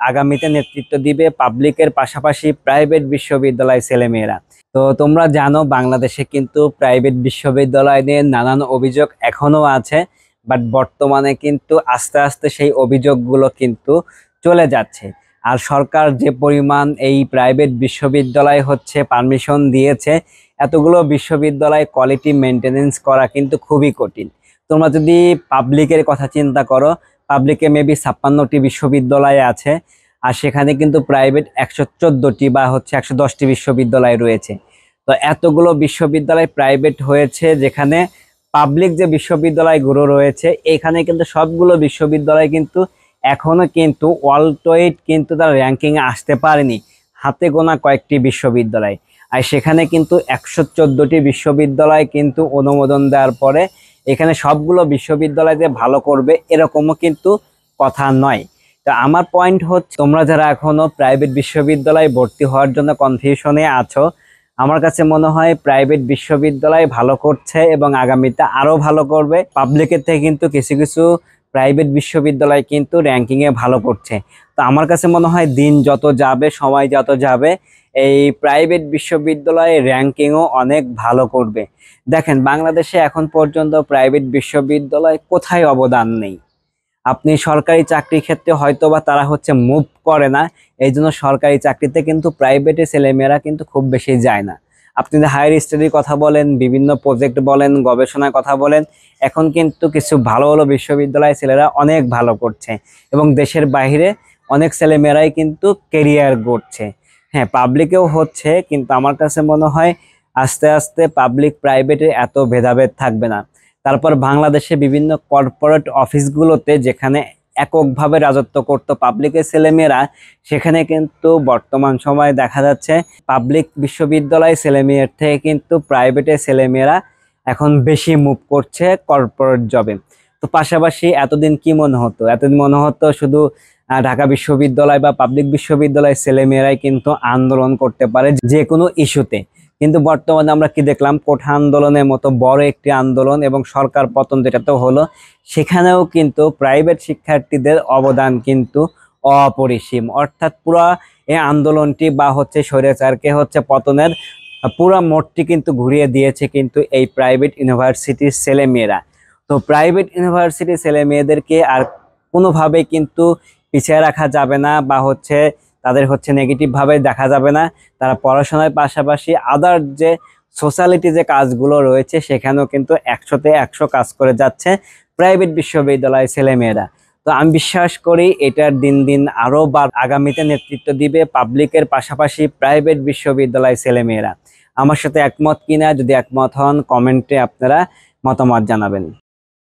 আগামীতে নেতৃত্ব দিবে পাবলিকের পাশাপাশি প্রাইভেট বিশ্ববিদ্যালয় ছেলেমেয়েরা। তো তোমরা জানো বাংলাদেশে কিন্তু প্রাইভেট বিশ্ববিদ্যালয় নিয়ে নানান অভিযোগ এখনো আছে, বাট বর্তমানে কিন্তু আস্তে আস্তে সেই অভিযোগগুলো কিন্তু চলে যাচ্ছে। আর সরকার যে পরিমাণ এই প্রাইভেট বিশ্ববিদ্যালয় পারমিশন দিয়েছে, এতগুলো বিশ্ববিদ্যালয় কোয়ালিটি মেনটেনেন্স করা কিন্তু খুবই কঠিন। তোমরা যদি পাবলিকের কথা চিন্তা করো, পাবলিকে মেবি 56টি বিশ্ববিদ্যালয় আছে, আর সেখানে কিন্তু প্রাইভেট 114টি বা 110টি বিশ্ববিদ্যালয় রয়েছে। তো এতগুলো বিশ্ববিদ্যালয় প্রাইভেট হয়েছে, যেখানে পাবলিক যে বিশ্ববিদ্যালয়গুলো রয়েছে এখানে কিন্তু সবগুলো বিশ্ববিদ্যালয় কিন্তু এখনো কিন্তু ওয়ার্ল্ড কিন্তু তার র্যাঙ্কিংয়ে আসতে পারেনি, হাতে গোনা কয়েকটি বিশ্ববিদ্যালয়। আর সেখানে কিন্তু 114টি বিশ্ববিদ্যালয় কিন্তু অনুমোদন দেওয়ার পরে এখানে সবগুলো বিশ্ববিদ্যালয় যে ভালো করবে এরকমও কিন্তু কথা নয়। তো আমার পয়েন্ট তোমরা যারা এখনো প্রাইভেট বিশ্ববিদ্যালয়ে ভর্তি হওয়ার জন্য কনফিউশনে আছো, আমার কাছে মনে হয় প্রাইভেট বিশ্ববিদ্যালয় ভালো করছে এবং আগামীতে আরো ভালো করবে। পাবলিকের থেকে কিন্তু কিছু কিছু প্রাইভেট বিশ্ববিদ্যালয় কিন্তু র্যাঙ্কিংয়ে ভালো করছে। তো আমার কাছে মনে হয় দিন যত যাবে, সময় যত যাবে, এই প্রাইভেট বিশ্ববিদ্যালয়ের র্যাঙ্কিংও অনেক ভালো করবে। দেখেন বাংলাদেশে এখন পর্যন্ত প্রাইভেট বিশ্ববিদ্যালয় কোথায় অবদান নেই। আপনি সরকারি চাকরির ক্ষেত্রে হয়তোবা তারা মুভ করে না, এই জন্য সরকারি চাকরিতে কিন্তু প্রাইভেটে ছেলেমেয়েরা কিন্তু খুব বেশি যায় না। আপনি যদি হায়ার স্টাডির কথা বলেন, বিভিন্ন প্রজেক্ট বলেন, গবেষণার কথা বলেন, এখন কিন্তু কিছু ভালো ভালো বিশ্ববিদ্যালয়ের ছেলেরা অনেক ভালো করছে এবং দেশের বাইরে অনেক ছেলেমেয়েরাই কিন্তু কেরিয়ার গড়ছে। হ্যাঁ, পাবলিকেও হচ্ছে, কিন্তু আমার কাছে মনে হয় আস্তে আস্তে পাবলিক প্রাইভেটে এত ভেদাভেদ থাকবে না। তারপর বাংলাদেশে বিভিন্ন কর্পোরেট অফিসগুলোতে যেখানে এককভাবে রাজত্ব করত পাবলিকের ছেলেমেয়েরা, সেখানে কিন্তু বর্তমান সময়ে দেখা যাচ্ছে পাবলিক বিশ্ববিদ্যালয় ছেলেমেয়ের থেকে কিন্তু প্রাইভেটের ছেলেমেয়েরা এখন বেশি মুভ করছে কর্পোরেট জবে। তো পাশাপাশি এতদিন কি মনে হতো, এতদিন মনে হতো শুধু ঢাকা বিশ্ববিদ্যালয় বা পাবলিক বিশ্ববিদ্যালয়ের ছেলেমেয়েরাই কিন্তু আন্দোলন করতে পারে যে কোনো ইস্যুতে। কিন্তু বর্তমানে আমরা কি দেখলাম, কোঠা আন্দোলনের মতো বড় একটি আন্দোলন এবং সরকার পতন যেটাতে হলো, সেখানেও কিন্তু প্রাইভেট শিক্ষার্থীদের অবদান কিন্তু অপরিসীম। অর্থাৎ পুরা এই আন্দোলনটি বা স্বৈরাচারকে পতনের পুরা মোড়টি কিন্তু ঘুরিয়ে দিয়েছে কিন্তু এই প্রাইভেট ইউনিভার্সিটির ছেলেমেয়েরা। তো প্রাইভেট ইউনিভার্সিটির ছেলে মেয়েদেরকে আর কোনোভাবে কিন্তু পিছিয়ে রাখা যাবে না, বা তাদের নেগেটিভ ভাবে দেখা যাবে না। তারা পড়াশোনার পাশাপাশি আদার যে সোশ্যালিটি যে কাজগুলো রয়েছে সেখানেও কিন্তু 100তে 100 কাজ করে যাচ্ছে প্রাইভেট বিশ্ববিদ্যালয়ের ছেলেমেয়েরা। তো আমি বিশ্বাস করি এটার দিন দিন আরো আগামীতে নেতৃত্ব দিবে পাবলিকের পাশাপাশি প্রাইভেট বিশ্ববিদ্যালয়ের ছেলেমেয়েরা। আমার সাথে একমত কিনা, যদি একমত হন কমেন্টে আপনারা মতামত জানাবেন।